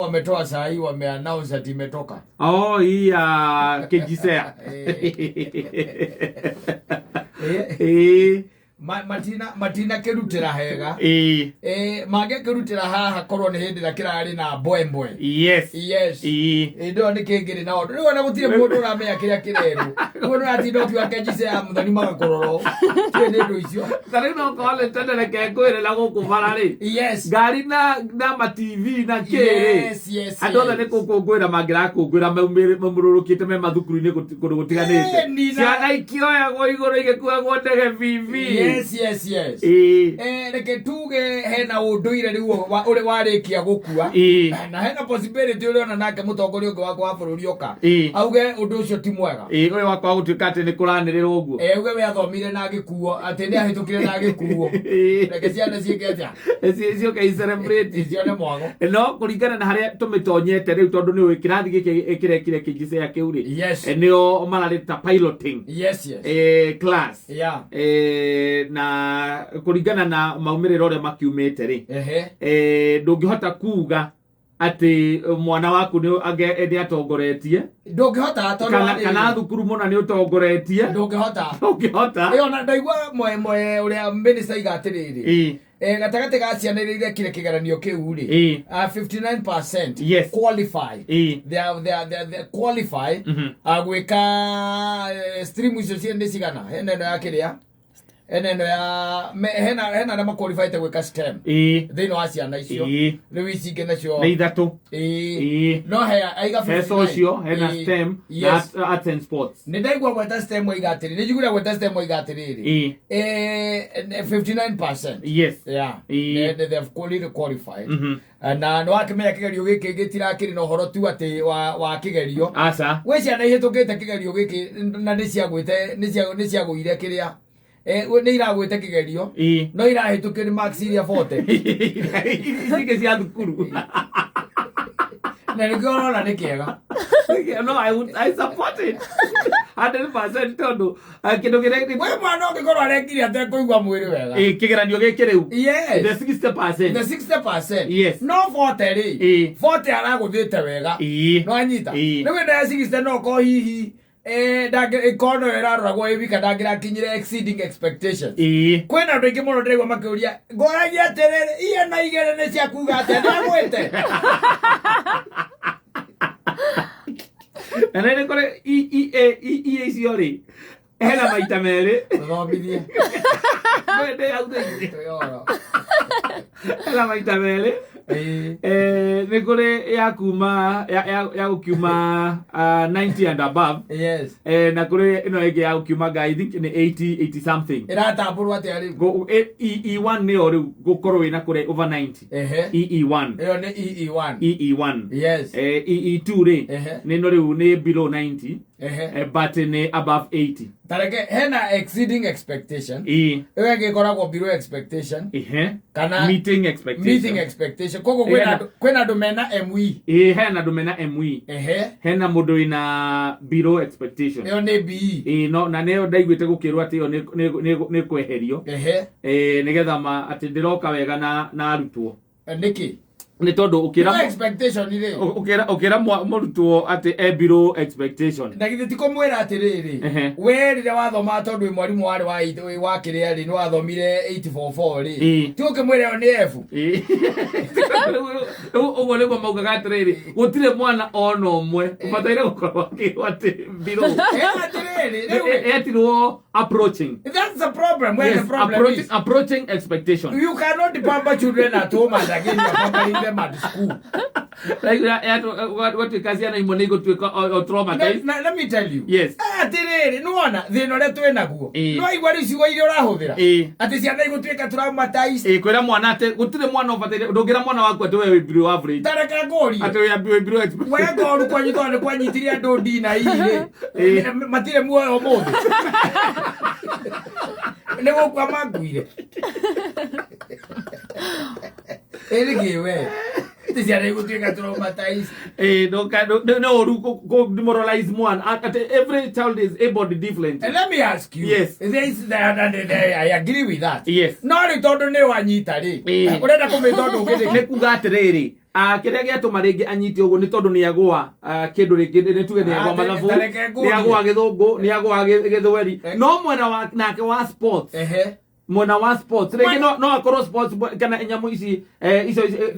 Wametoa saa hii wameannounce ati imetoka. Oh, hii ya KJSEA. Matina kerutira hega. Mage kerutira haha korwo ni hindi na kirari na mbwembwe. Yes. Ndo ni kingiri na ondo. Riu na gutire mundu uramenya kiria kireru. Riu na ati ndo kiwa KJSEA muthoni magakororo. Twende ndo icio. Tari no kole tendere ke kwirira gukubara ri. Yes. Ngari na ma TV na kiri. Yes. Andothe ni kukungwira mangira kungwira mamururukite me mathukuru-ini kundu gutiganite. Ciana ikioyagwo iguru igikuagwo ndege VV. Yes. Reke tuge hena unduire riu uri warikia gukua na hena possibility uri ona nake mutongoria ungi wakwa wa bururi oka auge undu ucio ti mwega uyu wakwa gutuika ati ni kuranirirwo uguo uge we athomire na gikuo ati ni ahitukire na gikuo reke ciana ciikeja cio ke celebrate cio ne mwago no kuringana na haria tumitonyete riu tondu ni kirathi giki ikirekire KJSEA kiu ri nio mararita piloting class na kuringana na maumirira uria makiumite ri ndungihota kuga ati mwana waku ni age atongoretie ndungihota kana thukuru muna ni utongoretie ndungihota iyo na ndaigua mwe uria minister igatiriri gatagati ga ciana iria kire kigeranio kiu ri 59% qualify they qualify agwika stream icio ciende cigana hena ya kiria eneno ya hena na qualify te gwika STEM thino wa ciana icio riu icige nacio ni ithatu no aiga social hena STEM na arts and sports ni ndaigua gweta STEM igatiri ni jigura gweta STEM igatiri 59% they have qualified na no akimenya kigerio giki gitirakiri no horo tu ati wa kigerio aca we ciana ihitukite kigerio giki na ni ciagwire kiria ni iragwite kigerio no irahitukio ni marks iria 40 isige cia thukuru na nikiona ni kiega no I support it 100% tondu kindu kire we mwana ungikorwo arekire ate kuigwa mwiri wega kigeranio giki riu the 60% no 40 ri 40 araguthite wega no anyita riu nda 60 no ko hihi ikono eraroragwo ibi kana ngirakinyire exceeding expectations kwena andu ingi muno ndirigwa makiuria ngoragia atiriri iye na igere ni cia kuga ati ndamwite na nene kore icio ri hena maita meri thomithie mwende authei hena maita meri ni kuri ya kuma ya ukiuma 90 and above na kuri ino ege ya ukiuma I think ni 80 something iratamburwa ati ari E1 ni ori gukorwo ina kuri over 90 E1 iyo ni E1 E2 ri ni no riu ni below 90 but ni above 80 tareke hena exceeding expectation ewe gikoragwo below expectation kana meeting expectation kogo kwena andu mena ME hena andu mena ME hena mundu ina below expectation iyo ni BE no na neo ndaiguite gukirwa ati iyo ni kweherio nigetha ati ndiroka wega na arutwo niki ni tondu ukira expectation ile ukira murutwo ati below expectation na githiti komwera atiriri we rire wathoma tondu mwarimu wari wa kiria ri no wathomire 844 ri ti ukimwera ni F ugo lego maugaga atiriri gutire mwana ona umwe ubataire gukorwo ati below atiriri etirwo approaching that's the problem where the problem is approaching expectation you cannot pamper children at home and again you pamper them at school like what we kazi ana imone go tweka or traumatized let me tell you atiriri nuona thino le twenaguo no igwari cigo irio rahuthira ati ciana igutweka traumatized kwira mwana ati gutire mwana ubataire ndungira mwana waku ati wewe below average tareka ngori ati wewe below expectation wewe ngoru kwanyitwa kwanyitiria andu ndina iri matire muoyo muthi nego kwa maguire erige we ciana igutuika traumatized. No, demoralize one. Every child is able different. And let me ask you. Yes. I agree with that. Yes. No ri tondu ni wanyita ri. Urenda kumitondu ngiri. Ni kuga atiriri. Kiria giatuma ringi anyite uguo ni tondu ni agwa kindu ringi ni tuge ni agwa mathabu ni agwa githungu ni agwa githweri no mwena nake wa sports mwena wa sports ringi no akorwo sports kana nyamu ici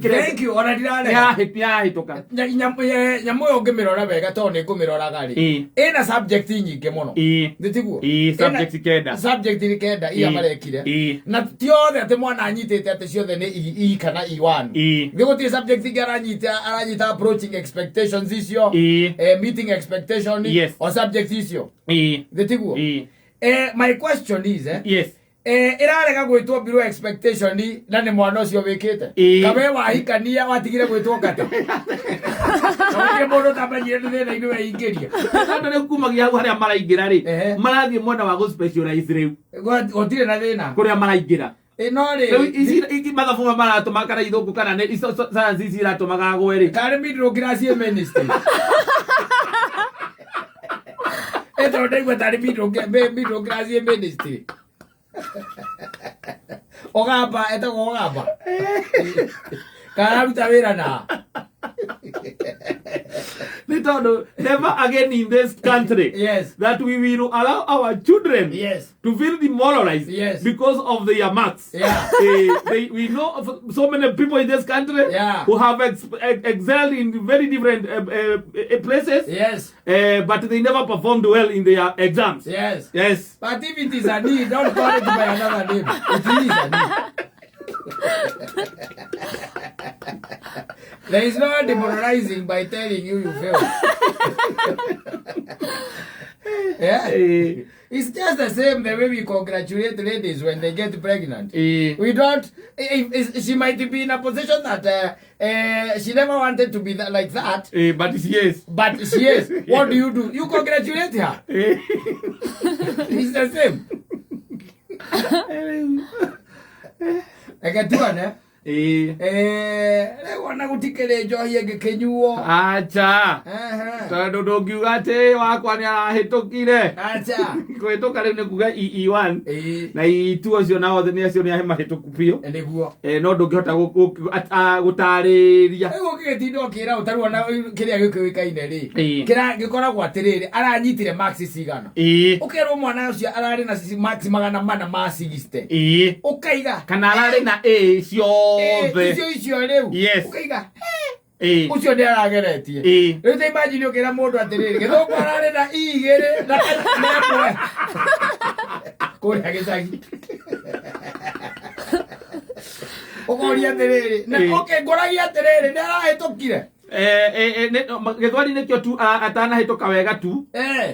thank you ona ndirare ya hituka nyamu yo ngimirora wega to ni ngumiroraga ri ina subject nyingi muno nditiguo subject kenda iya marekire na tiothe ate mwana anyitete ate ciothe ni i kana i1 ngigutie subject aranyita approaching expectations icio meeting expectation or subject icio nditiguo my question is yes irarega gwitwo below expectation na ni mwana ucio wikite kabe wahikania watigire gwitwo kata kabe mundu tambanyire thina ino weingiria tondu ni kumagia haria maraingira ri marathie mwena wa go specialize riu gotire na thina kuria maraingira no ri ici mathabu maratuma kana ithungu kana ni science ici iratumaga gweri kare middle class ministry eto ndegwa tari middle class ministry ogamba etagwo ogamba kararuta wira na never again in this country that we will allow our children to feel demoralized because of their marks. We know of so many people in this country who have excelled in very different places, but they never performed well in their exams. But if it is a need, don't call it by another name. It is a need. There is no demoralizing by telling you failed. It's just the same the way we congratulate ladies when they get pregnant. We don't. She might be in a position that she never wanted to be like that. But she is. But she is. What do? You congratulate her. It's the same. Agatuana. Wana gutikere njohi ngikinyuo acha tondu ndungiuga ati wakwa ni arahitukire acha kwituka riu ni kuga E1 na E2 acio na othe ni acio ni ahe mahituku biu ndiguo no ndungihota gutariria ego gigetindo kira utaruona kiria gikwikaine ri kira gikoragwo atiriri aranyitire max cigana ukero mwana ucio arari na max magana mana ma 60 ukaiga kana arari na A cio icio riu ukaiga ucio ndi arageretie riu te imagine ukira mundu atiriri githungu arari na igiri na mbwembwe kuria gicagi ukoria atiriri na ngoragia atiriri ni arahitukire githwari nikio tu atanahituka wega tu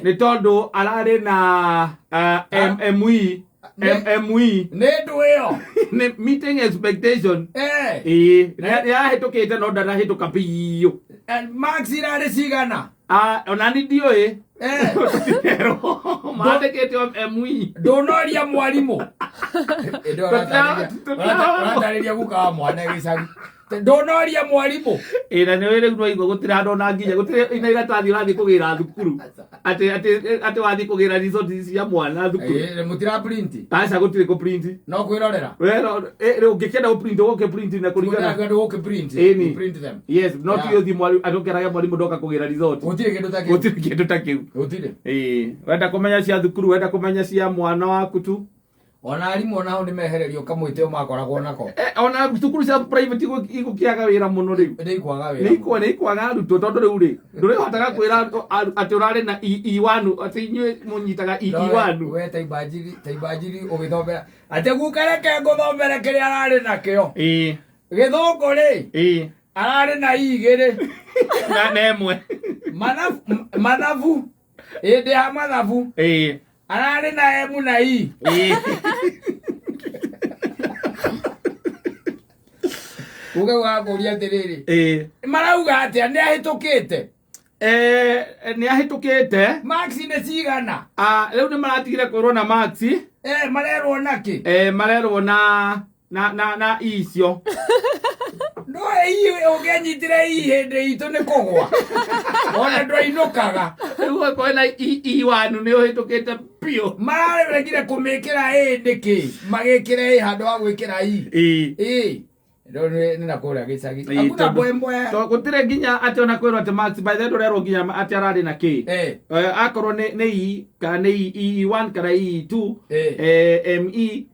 ni tondu arari na ME ne nduyo ne meeting expectation ya hitukite no ndana hituka biyo max irari cigana ona ni ndio mandikite ME ndonoria mwarimu ndorataria guka mwana gicagi ndonoria mwarimu na ni wele no igwa gutira ndona nginya gutira ina iratathi urathi kugira thukuru ati wathi kugira result cia mwana thukuru mutira print acha gutire ku print no kwirorera wero ungikenda ku print woke print na kuringana kwenda woke print print them not you the mwari atokeraga mwarimu ndoka kugira result gutire kindu ta kiu gutire wenda kumenya cia thukuru wenda kumenya cia mwana waku tu ona arimu ona ho ni mehererio kamwite makoragwo nako ona thukuru cia private igukiaga wira muno riu ikwaga wira ni ikwaga aruto tondu riu ri nduri hotaga kwira ati urari na E1 ati inywe munyitaga E1 we taibajiri ugithomera ati gukareke nguthomere kiria arari nakio githungu ri arari na igiri na emwe mathabu indi ha mathabu arari na emu na I uga wakuria atiriri marauga atia ni ahitukite ni ahitukite max ni cigana riu ni maratigire kwirwo na max marerwo naki marerwo na icio no ũngĩanyitire hĩndĩ itũ nĩ kũgwa ona ndwainũkaga rĩu kwena E1 nĩ ũhĩtũkĩte biũ mararegire kũmĩkĩra nĩkĩ magĩkĩre handũ ha gwĩkĩra nĩ na kũrĩa gĩcagi akuna mbwembwe to gũtirĩ nginya atĩ ona kwĩrwo atĩ Max by the ndũrerwo nginya atĩ ararĩ na kĩ akorwo nĩ kana nĩ E1 kana E2 ME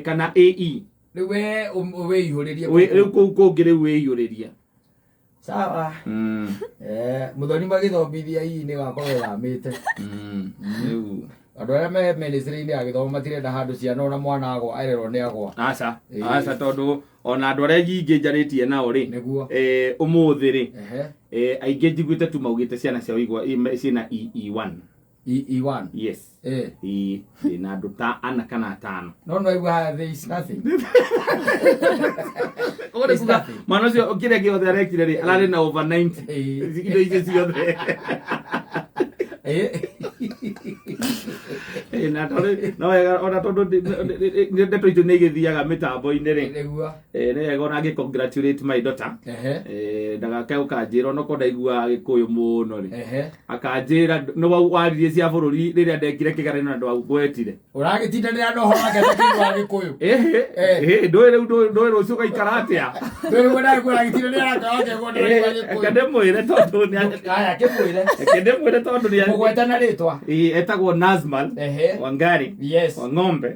kana AE rĩu we wĩihũrĩrie rĩu kũngĩ rĩu wĩihũrĩria sawa mũthoni magĩthomithia nĩ gakorwo gamĩte rĩu andũ arĩa me ministry-inĩ ya gĩthomo matirenda handũ ciana ona mwana agwa arerwo nĩ agwa aca tondũ ona andũ arĩa nyingĩ njarĩtie nao rĩ ũmũthĩ rĩ aingĩ njiguĩte tu maugĩte ciana ciao ciĩna E1 E1 yes na andũ ta ana kana atano no aigua there is nothing mwana ũcio kĩrĩa gĩothe arekire rĩ ararĩ na over 90 indo icio ciothe no wega ona tondũ ndeto itũ nĩ igĩthiaga mĩtambo-inĩ rĩ nĩ wega ona congratulate my daughter ndagake ũkanjĩra onokorwo ndaigua gĩkũyũ mũno rĩ akanjĩra nĩ waririe cia bũrũri rĩrĩa ndekire kĩgeranio na ndwagwetire ũragĩtindanĩra na ũhoro wake wa gĩkũyũ ndũĩ rũciũ ũgaikara atĩa ndĩmwĩre tondũ mũgweta na rĩtwa etagwo Nazmal Wangari wa ng'ombe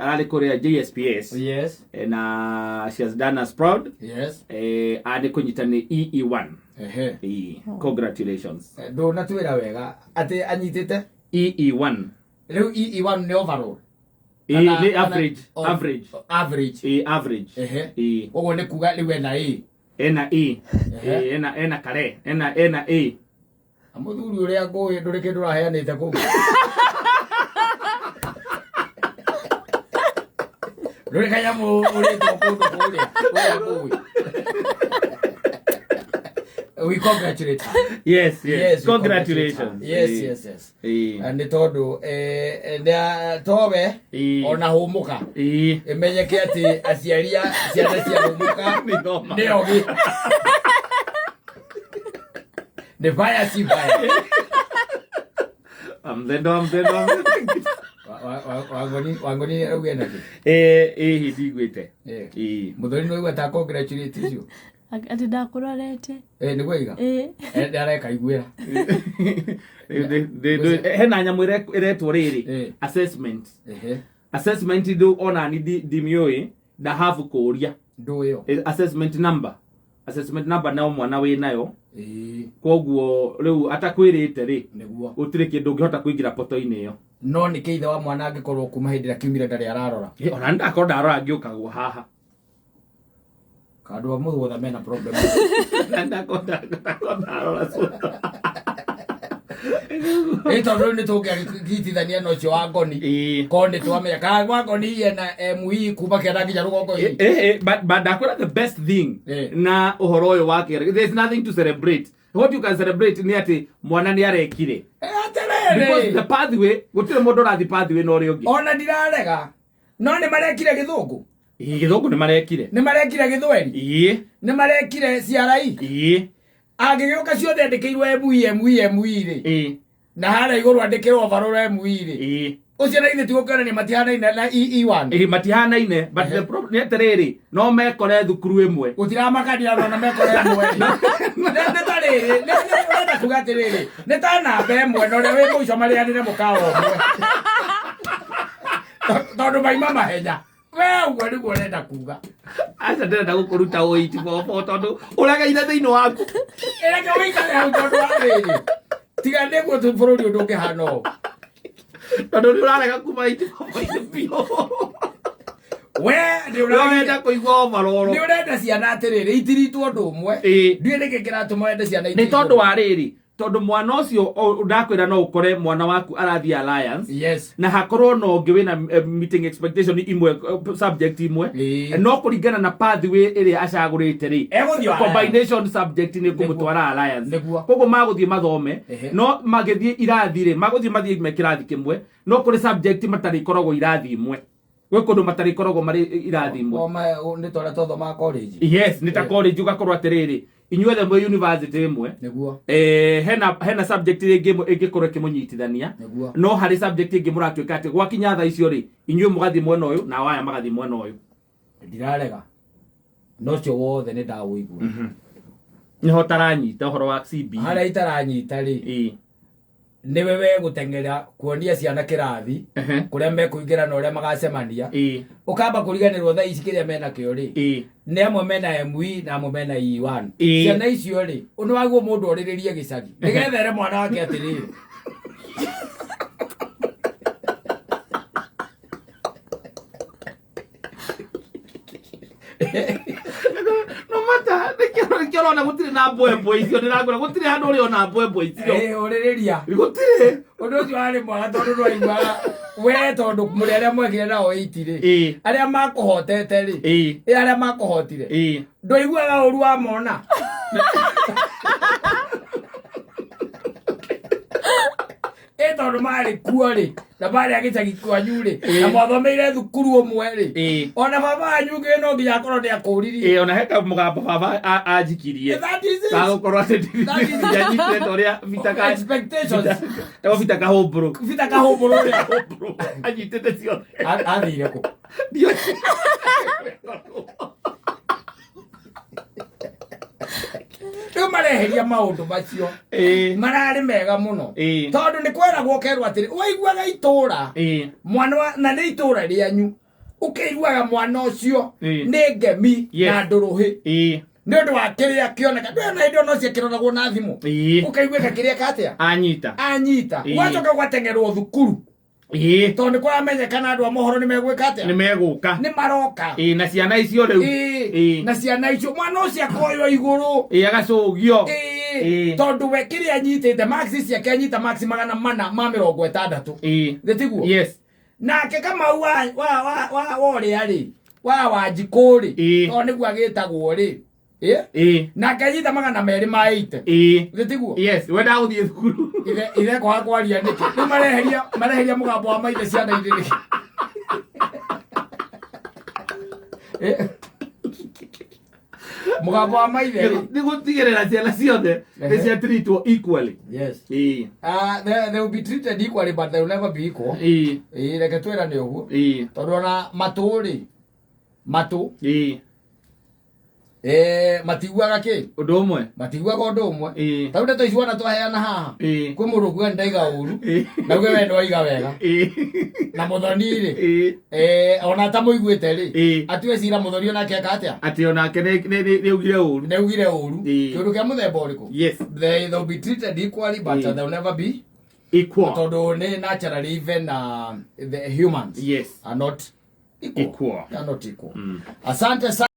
ararĩ kũrĩa JSPS na she has done us proud arĩ kũnyita nĩ E1 congratulations ndũnatwĩra wega atĩ anyitĩte E1 rĩu E1 nĩ overall nĩ average ũguo nĩ kuga rĩu ena kare ena A mũthuri ũrĩa ngũĩ ndũrĩ kĩndũ ũraheanĩte kũu ndũrĩ kanyamũ ũrĩtwo kũndũ kũrĩa ngũĩ we congratulate yes congratulations nĩ tondũ towe ona hũmũka ĩmenyeke atĩ aciaria ciana cia hũmũka nĩ ogĩ nĩ baya si baya wangoni auge nake ndigwĩte mũthoni nĩ aigua ta congratulate icio ati ndakũrorete nĩguo iga ndareka iguĩra hena nyamũ ĩretwo rĩrĩ assessment ndũ ona ni ndimĩũĩ ndahabu kũũria ndũĩyo assessment number no mwana wĩ nayo koguo rĩu atakwĩrĩte rĩ gũtirĩ kĩndũ ũngĩhota kũingĩra poto-inĩ ĩyo no nĩ kĩ ithe wa mwana angĩkorwo kuma hĩndĩ ĩrĩa kiumire ndarĩ ararora ona ndakorwo ndarora ngĩũkagwo haha kandu amũthũtha mena problem ndakorwo ndarora tondũ nĩ tũngĩagitithania na ũcio wa ngoni korwo nĩ twamenya kana wa ngoni ena ME kuma kĩanda nginya rũgongo-inĩ but ndakwĩra the best thing na ũhoro ũyũ wa kĩgeranio there is nothing to celebrate what you can celebrate nĩ atĩ mwana nĩ arekire because the pathway gũtirĩ mũndũ ũrathi pathway na ũrĩa ũngĩ ona ndirarega no nĩ marekire gĩthũngũ gĩthũngũ nĩ marekire gĩthweri nĩ marekire CRI angĩgĩũka ciothe andĩkĩirwo ME rĩ na harĩa igũrũ andĩkĩrwo overall ME rĩ ũcio na ithe tigũkĩonania matihanaine na E1 matihanaine but the problem nĩ atĩrĩrĩ no mekore thukuru ĩmwe gũtiramakania ona mekore ĩmwe nĩ ta rĩrĩ nĩ kuga atĩrĩrĩ nĩ ta namba ĩmwe na ũrĩa wĩ mũico marĩanĩre mũkawa ũmwe tondũ maima mahenya we ũguo nĩguo ũrenda kuga aca ndĩrenda gũkũruta ũiti bobo tondũ ũregeire thĩinĩ waku ĩreke wĩikare hau tondũ wa rĩrĩ tiga nĩguo bũrũri ũndũ ũngĩhana ũũ tondũ nĩ ũrarega kuma iti bobo-inĩ biũ we nĩũrenda kũigua overall nĩ ũrenda ciana atĩrĩrĩ itiritwo ũndũ ũmwe nduĩ nĩkĩ kĩratũma wende ciana nĩ tondũ wa rĩrĩ tondũ mwana ũcio ndakwĩra no ũkore mwana waku arathiĩ alliance na hakorwo no ũngĩ wĩna meeting expectation imwe subject imwe no kũringana na pathway ĩrĩa acagũrĩte rĩ combination subject nĩ kũmũtwara alliance koguo magũthiĩ mathome no magĩthiĩ irathi rĩ magũthiĩ mathiĩ me kĩrathi kĩmwe no kũrĩ subject matarĩ ikoragwo irathi imwe gwe kundu matari korogo mari irathimwo ni tora totho ma college. Yes, ni ta college ugakorwo atiriri inyuothe mwe university imwe niguo hena subject ingikorwo kimunyitithania no hari subject ingi muratuika ati gwakinya tha icio ri inyue mugathi mwena uyu na waya magathi mwena uyu ndirarega no cio wothe ni ndawuigua niho taranyita uhoro wa CB haria itaranyita ri ni wewe gutengera kuonia ciana kirathi kuria mekuingira na uria magacemania ukamba kuriganirwo tha ici kiria mena kio ri ni amwe mena ME na amwe mena E1 ciana icio ri unu waguo mundu oriririe gicagi nigethere mwana wake atiriri no mata nikiro na gutiri na mbwembwe icio ndiragura gutiri handu uri ona mbwembwe icio oririria gutiri undu ucio ari mwana tondu ndwaigua we tondu muri aria mwekire nao 8 ri aria makuhotete ri aria makuhotire ndoiguaga uru wa mona tondu mari kuo ri na bari agicagi kwanyu ri na mwathomeire thukuru umwe ri ona baba anyu ngi no nginya akorwo ndi akuririe ona heka mugambo baba ajikirie gagukorwo ati ndiyanyitire toria vitaka expectations ego vitaka homburu ri anyitete cio athire ku mareheria maundu macio marari mega muno tondu ni kweragwo kerwo atiri waiguaga itura mwana na ni itura rianyu ukiiguaga mwana ucio ni ngemi na nduruhi ni undu wa kiria kioneka ndona indo no cia kiroragwo na thimu ukaiguika kiria katia anyita wacoka gwatengerwo thukuru tondu kwa menyekana andu a mohoro ni megwika atia ni meguka ni maroka na ciana icio riu na ciana icio mwana ucio akoyo iguru agacugio tondu we kiria anyitite max ciake anyita max 460 thitiguo yes nake kama wa oria ri wa wanjikuri to niguo agitagwo ri nake anyita 280 thitiguo yes we da uthie thukuru ithe kwa kwaria niki ni mareheria mugambo wa maithe ciana ithiri mugambo wa maithe ni gutigirira ciana ciothe ni cia treatwo equally. Yes. They will be treated equally but they will never be equal. Reke twirane uguo tondu ona matu matiguaga ki undu umwe matiguaga undu umwe tau ndeto icio twaheana haha kwi mundu kuga ndaiga uru na gwe wendo waiga wega na muthoni ri ona ta muiguite ri atiwe cira muthoni ona ke katia ati ona ke ne ugire uru kiundu kia muthemba uriku yes they will be treated equally but they will never be equal tondu ni naturally even the humans yes are not equal. Are not equal. Asante sana.